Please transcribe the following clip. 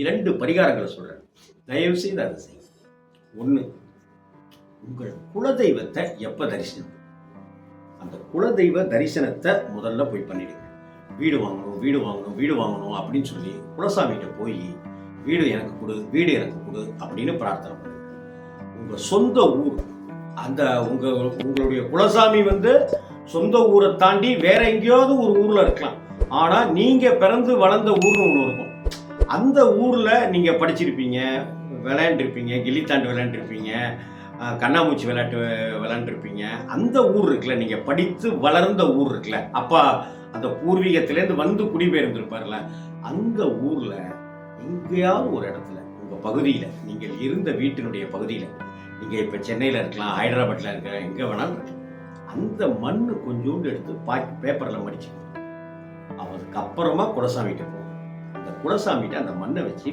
2 பரிகாரங்களை சொல்கிறேன். தயவு செய்து அதை செய்யுங்க. 1, உங்கள் குலதெய்வத்தை எப்போ தரிசனம், அந்த குலதெய்வ தரிசனத்தை முதல்ல போய் பண்ணிடுங்க. வீடு வாங்கணும் வீடு வாங்கணும் வீடு வாங்கணும் அப்படின்னு சொல்லி குலசாமிகிட்ட போய் வீடு எனக்கு கொடு வீடு எனக்கு கொடு அப்படின்னு பிரார்த்தனை பண்ணுங்க. உங்கள் சொந்த ஊர், அந்த உங்களுடைய குலசாமி சொந்த ஊரை தாண்டி வேற எங்கேயாவது ஒரு ஊரில் இருக்கலாம். ஆனால் நீங்கள் பிறந்து வளர்ந்த ஊர்னு ஒன்று இருக்கும். அந்த ஊரில் நீங்கள் படிச்சிருப்பீங்க, விளையாண்டுருப்பீங்க, கில்லித்தாண்டு விளையாண்டுருப்பீங்க, கண்ணாமூச்சி விளையாண்டுருப்பீங்க. அந்த ஊர் இருக்குல்ல, நீங்கள் படித்து வளர்ந்த ஊர் இருக்குல்ல, அப்பா அந்த பூர்வீகத்திலேருந்து குடிபெயர்ந்துருப்பார்ல, அந்த ஊரில் எங்கேயாவது ஒரு இடத்துல உங்கள் பகுதியில், நீங்கள் இருந்த வீட்டினுடைய பகுதியில், நீங்கள் இப்போ சென்னையில் இருக்கலாம், ஹைதராபாத்தில் இருக்க, எங்கே வேணாலும் இருக்கலாம், அந்த மண் கொஞ்சோண்டு எடுத்து பேப்பரில் மடிச்சுக்கணும். அதுக்கப்புறமா குலசாமிகிட்ட போகணும். அந்த குலசாமிகிட்ட அந்த மண்ணை வச்சு